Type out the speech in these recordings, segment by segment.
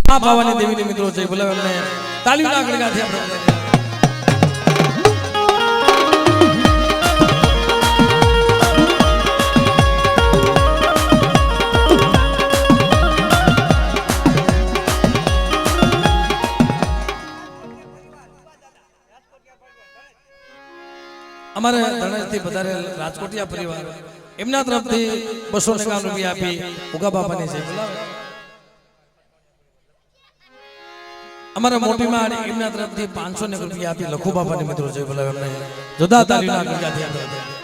માં ભાવાની દેવીની મિત્રો જય બોલાવે અમને તાલીઓના ગળગાથી આપણે અમારે ધણેજથી વધારે રાજકોટિયા પરિવાર એમના તરફથી 251 રૂપિયા આપી ઉગા બાપાની છે બોલાવે અમારા મોટી માં એમના તરફથી 500 રૂપિયા આપી લખુ બાપાની મિત્રો છે બોલાવે અમને જોદા તાલીઓના ગળગાથી આપણે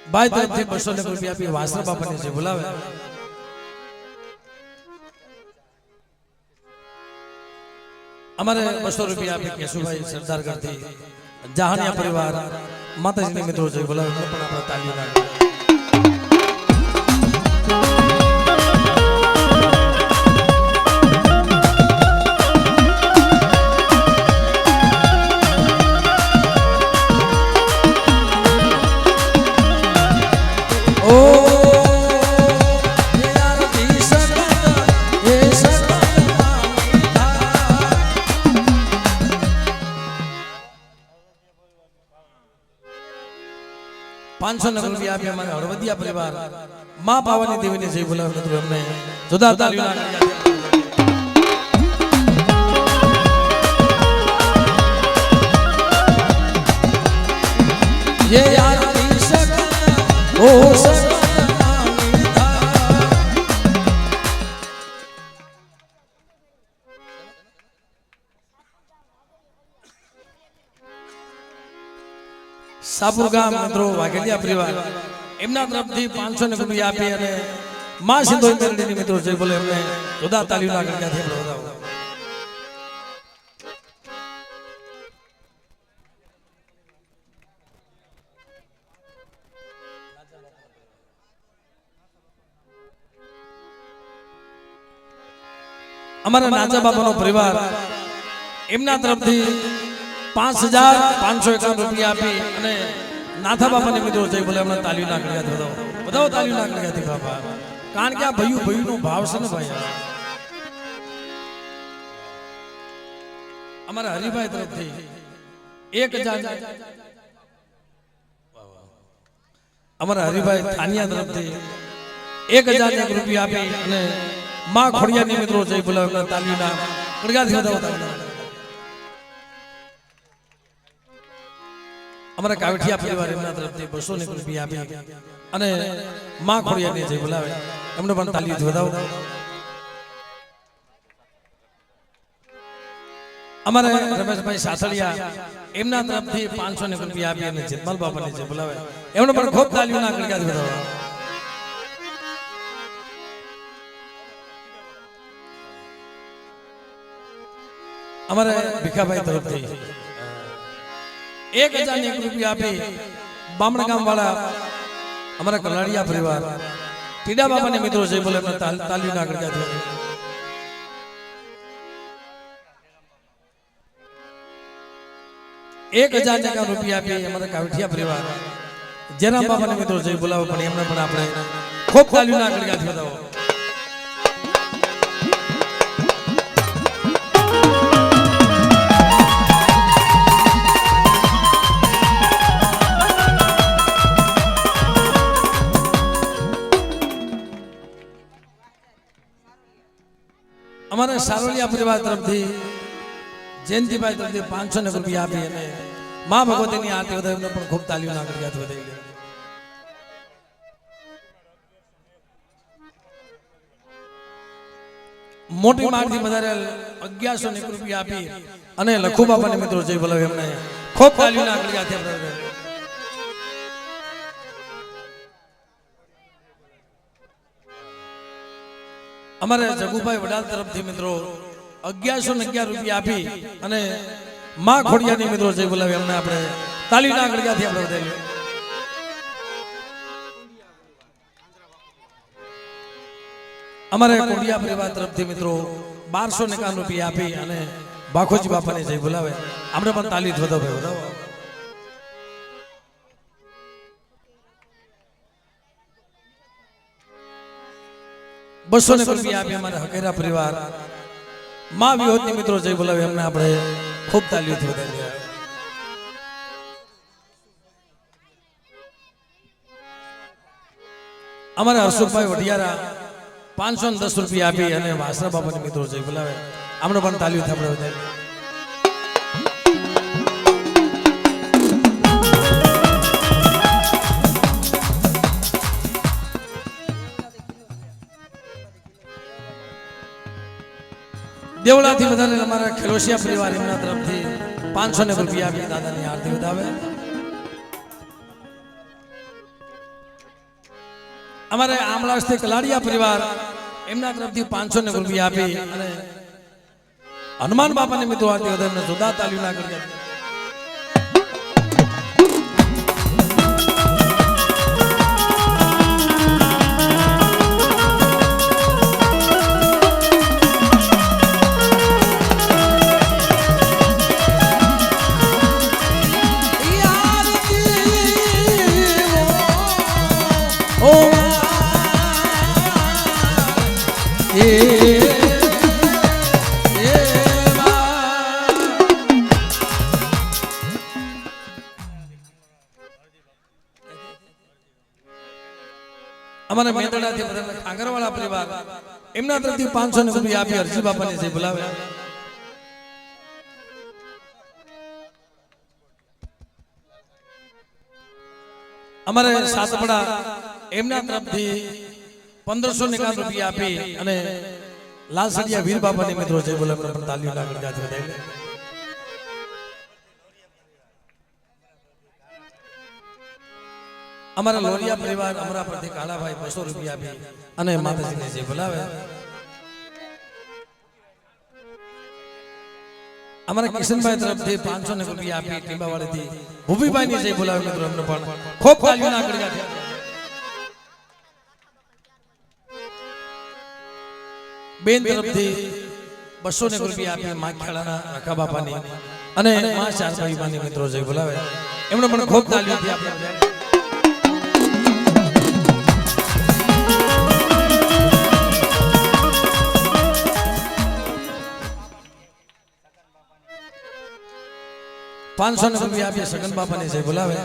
ભાઈ તરફથી 200 રૂપિયા આપી વાસણા બાપાની છે બોલાવે અમારે 200 રૂપિયા આપી કેશુભાઈ સરદાર કરતી જહાનિયા પરિવાર માતાજીની મિત્રો છે બોલાવે પણ આપણે તાલીઓ લાગે રૂપિયા આપી અમારે હળવદિયા પરિવાર માં પાવાની દેવીની જય બોલાવે મિત્રો અમને જોરદાર તાલીઓના ये यार ओ સાપુર ગામ મિત્રો વાઘેલિયા પરિવાર એમના તરફથી 500 રૂપિયા આપી અને માં સિંધોઈ મેલડીની મિત્રો જય બોલે એમને જોરદાર તાલીઓના ગળગાથી આપણે વધાવો અમારા નાચા બાપાનો પરિવાર એમના તરફથી 5551 રૂપિયા આપી અને નાથા બાપાની મિત્રો જય બોલે અમને તાલીઓના ગળગાથી વધાવો તાલીઓના ગળગાથી બાપા કારણ કે આ ભયું નો ભાવ છે ને ભાઈ અમારા હરિભાઈ તરફથી 1000 અમારા હરિભાઈ થાનિયા તરફથી 1001 રૂપિયા આપી અને માં ખોડિયાની મિત્રો જય બોલે અમને તાલીઓના ગળગાથી વધાવો અમારા કાવઠિયા પરિવાર એમના તરફથી 200 રૂપિયા આપી અને માં ખોડિયાની જય બોલાવે એમને પણ તાલીઓ વધાવો અમારે રમેશભાઈ સાસળિયા એમના તરફથી 500 રૂપિયા આપી અને જેતમાલ બાપાની જય બોલાવે એમને પણ ખૂબ તાલીઓના ગળગાથી વધાવો અમારે ભીખાભાઈ તરફથી 1001 રૂપિયા આપી બામણા ગામ વાળા અમારા કલાડિયા પરિવાર ટીડા બાપાને મિત્રો જય બોલે તાલીઓના ગળગાથી 1000 રૂપિયા આપી અમારા કાવઠિયા પરિવાર જેરામ બાપાને મિત્રો જય બોલાવો પણ એમને પણ આપણે ખૂબ તાલીઓના ગળગાથી વધાવો અમારા સારોલિયા પરિવાર તરફથી જયંતિભાઈ તરફથી 500 રૂપિયા આપી અને માં ભગવતીની આરતી વધાવી એમને પણ ખૂબ તાલીઓના ગળગાથી વધાવી મોટી માળથી વધારે 1101 રૂપિયા આપી અને લખુ બાપાને મિત્રો જય બોલાવે એમને ખૂબ તાલીઓના ગળગાથી આપણે અમારે જગુભાઈ વડાલ તરફથી મિત્રો 1111 રૂપિયા આપી અને માં ખોડિયાની મિત્રો જય બોલાવે એમને આપણે તાલીના ગળગાથી આપણે વધાવીએ અમારે કોડિયા પરિવાર તરફથી મિત્રો 1251 રૂપિયા આપી અને બાખોજી બાપાની જય બોલાવે આપણે પણ તાલી વધો ભાઈ વધાવો. ₹200 આપી અમારા હકેરા પરિવાર માં વિહોતની મિત્રો જય બોલાવે એમને આપણે ખૂબ તાલીઓથી વધાવી. અમારા હર્ષુભાઈ વઢિયારા 510 રૂપિયા આપી અને વાસરા બાપાની મિત્રો જય બોલાવે આપણે પણ તાલીઓથી આપણે વધાવી. દેવળાથી વધારે અમારા ખેલોશિયા પરિવાર એમના તરફથી 500 રૂપિયા આપી દાદાની આરતી વધાવે. અમારે આમલાસથી કલાડિયા પરિવાર એમના તરફથી 500 રૂપિયા આપી અને હનુમાન બાપાની મિત્રો આરતી વધારે જોરદાર તાલીઓના કરી. અમારા મેંદડાથી આંગરવાળા પરિવાર એમના તરફથી 500 રૂપિયા આપી હરજી બાપાની જય બોલાવે. અમારે સાતપડા એમના તરફથી 1591 રૂપિયા આપી અને લાલસડિયા વીર બાપાની મિત્રો જય બોલાવે પણ તાલીઓ લાગણી જાતી વધારે. અમારા લોરિયા પરિવાર અમારા પરથી કાળાભાઈ 200 રૂપિયા આપી અને માતાજીને જય બોલાવે. અમારા કિશનભાઈ તરફથી 500 રૂપિયા આપી ટીંબાવાડીથી ભૂપીભાઈની જય બોલાવે મિત્રો એમને પણ ખૂબ તાલીઓના કરી જાતી. બેન તરફથી 200 રૂપિયા આપી માખેડાના રખા બાપાની અને મા ચારભાઈમાની મિત્રો જય બોલાવે એમને પણ ખૂબ તાલીઓથી આપણે 500 રૂપિયા આપીએ સગન બાપાની જય બોલાવે.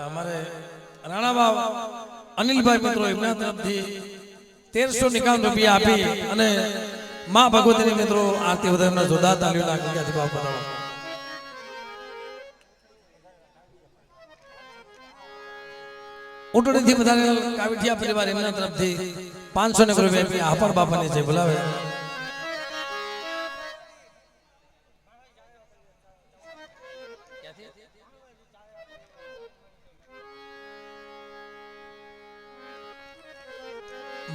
અમારે રાણાબાવ અનિલભાઈ મિત્રો એમના તરફથી 1351 રૂપિયા આપી અને માં ભગવતીની મિત્રો આરતી વધારે જોરદાર તાલીઓ લાગી હતી બાપા. ઉટડીથી વધારે કાવીઠિયા પરિવાર એમના તરફથી 500 રૂપિયા આપી આપણ બાપાની જય બોલાવે.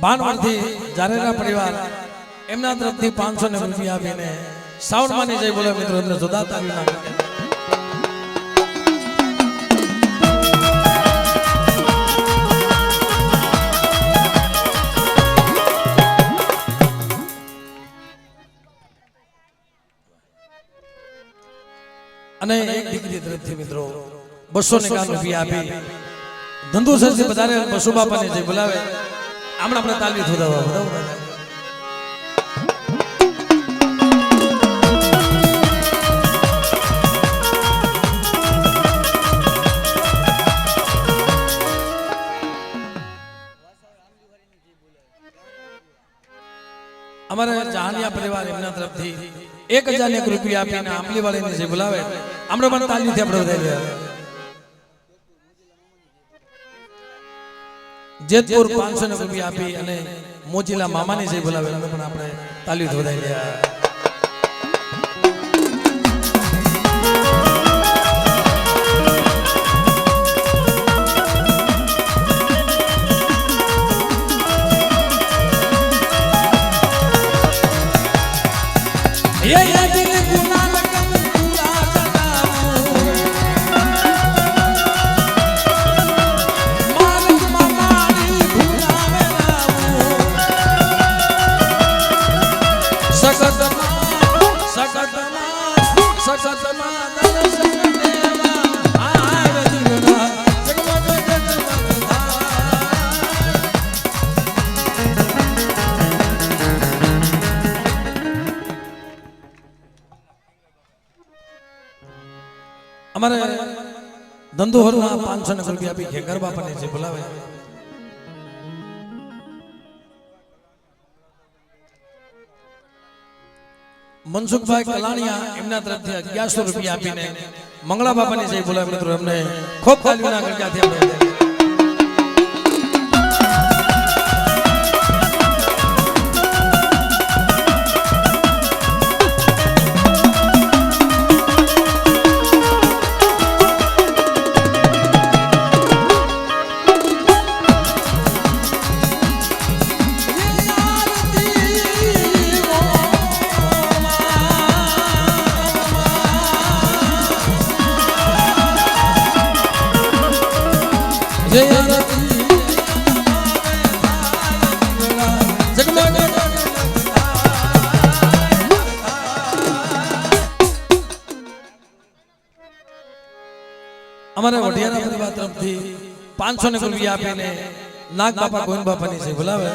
બાનવરથી જારેરા પરિવાર એમના તરફથી 500 રૂપિયા આપીને સાઉન્ડમાંની જય બોલાવે મિત્રો એમને જોરદાર તાલીઓ લાગે. અને એક દીકરી તરફથી મિત્રો 291 રૂપિયા આપી ધંધુ સરથી વધારે બસુ બાપાને જય બોલાવે આમણે આપણે તાલી થોડાવા બરાબર. અમારે જહાનિયા પરિવાર એમના તરફથી 1001 રૂપિયા આપીને આંબલી વાળીને જે બોલાવે આપણે પણ તાલીથી આપણે વધારી જેતપુર 500 રૂપિયા આપી અને મોજીલા મામાની જે બોલાવે અમે પણ આપણે તાલીથી વધારી રહ્યા અમારે ધંધો હરવા 500 રૂપિયા આપી ખેગર બાપાને જે બોલાવે મનસુખભાઈ કલાણિયા એમના તરફથી 1100 રૂપિયા આપીને મંગળા બાપાને જે બોલાવે મિત્રો એમને ખૂબ તાલીઓના ગણ્યાથી આપણે અમારે વઢિયાના પરિવાર તરફથી 500 રૂપિયા આપીને નાગ બાપા ગોવિંદ બાપાની છે બોલાવે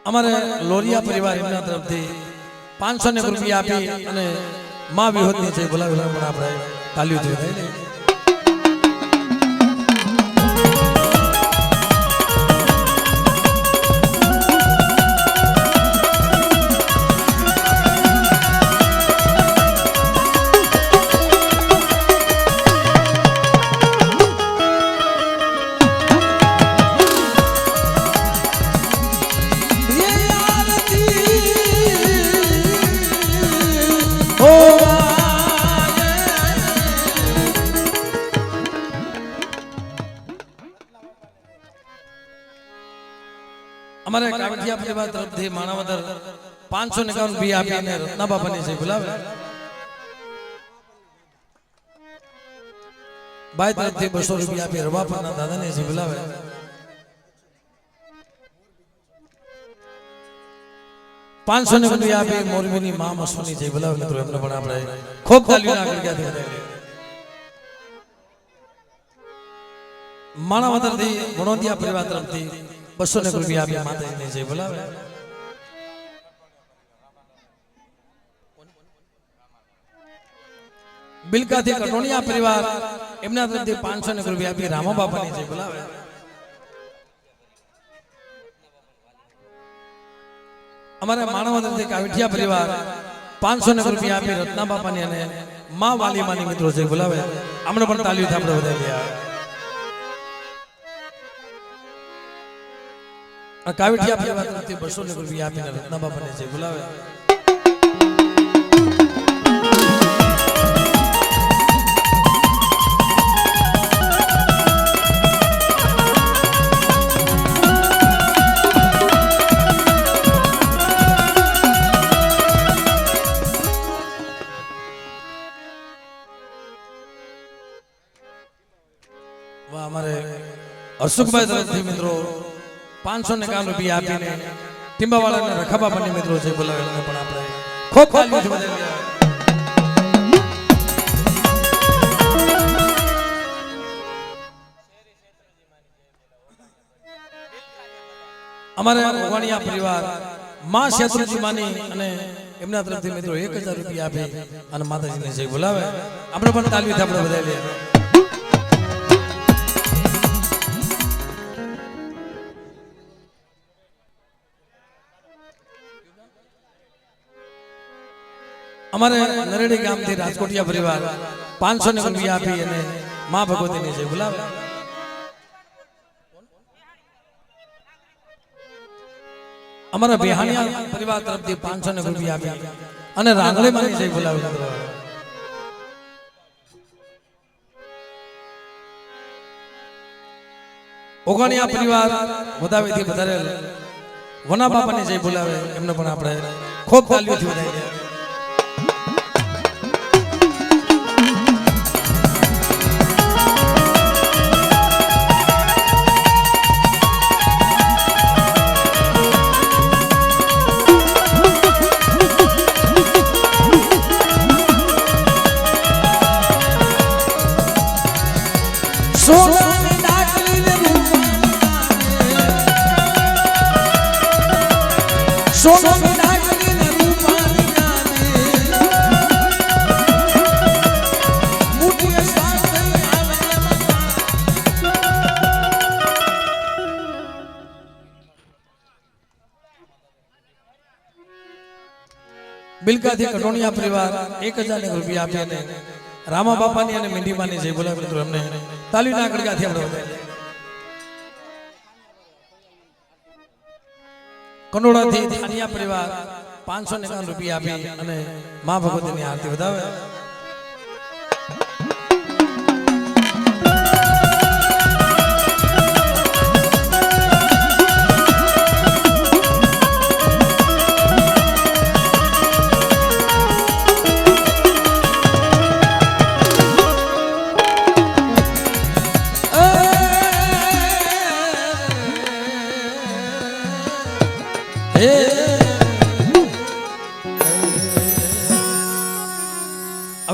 અમારે લોરિયા પરિવાર એમના તરફથી 500 રૂપિયા આપી અને માં વિહોદની છે બોલાવે પણ આપણે તાલીઓ જોઈ અમારે કાવઠિયા પરિવાર તરફથી માણાવદર 551 રૂપિયા આપીને રત્ના બાપાની છે બોલાવે બાઈ તરફથી 200 રૂપિયા આપી રવાપરના દાદાને છે બોલાવે પાંચસો ને રૂપિયા આપી મોરબીની મા મસુની છે બોલાવે મિત્રો એમને પણ આપણે ખૂબ તાલીઓના આગળ ગયા માણાવદરથી વણોદિયા પરિવાર તરફથી 200 રૂપિયા આપી માતાજીને જય બોલાવે બિલકાથી કટોણિયા પરિવાર એમના તરફથી 500 રૂપિયા આપી રામા બાપાને જય બોલાવે અમારા માણાવદરથી કાવઠિયા પરિવાર 500 રૂપિયા આપી રત્ના બાપાની અને માં વાલી માની મિત્રો જય બોલાવે આપણે પણ તાલીઓથી આપણે વધારી કાવઠિયા પરિવાર તરફથી 200 રૂપિયા આપીને રત્ના બાપાને જે બોલાવે વાહ અમારે અશોકભાઈ તરફથી મિત્રો 551 રૂપિયા આપીને ટીંબાવાળાના રખાબા બની મિત્રો છે બોલાવે પણ આપણે ખૂબ તાલીઓથી વધાવી અમારે ઓગણિયા પરિવાર માં શેત્રુજી માની અને એમના તરફથી મિત્રો 1000 રૂપિયા આપી અને માતાજીને જય બોલાવે આપણે પણ તાલીઓથી આપણે વધાવી અમારે નરેડી ગામથી રાજકોટિયા પરિવાર 500 ને રૂપિયા આપી અને માં ભગવતીની જય બોલાવે. અમારા બિહાણિયા પરિવાર તરફથી 500 ને રૂપિયા આપી અને રાંગળે માની જય બોલાવે. ઓગણિયા પરિવાર વધાવેથી વધારે વના બાપાની જય બોલાવે એમને પણ આપણે ખૂબ તાલીઓથી વધાવી દે. બિલકાથી કટોણિયા પરિવાર 1000 રૂપિયા આપી અને રામા બાપાની અને મીંડીમાની જય બોલાવે. મિત્રો અમને તાલીના કડકાથી આપણે વધાવીએ. કનોડાથી થાનિયા પરિવાર 551 રૂપિયા આપી અને મા ભગવતીની આરતી વધાવે.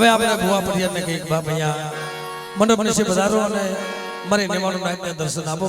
હવે આપણે ભુવા પડિયાને કઈક બાપ અહીંયા મંડપ નીચે પધારો અને મારી નિમાણું નાયકને દર્શન આપો.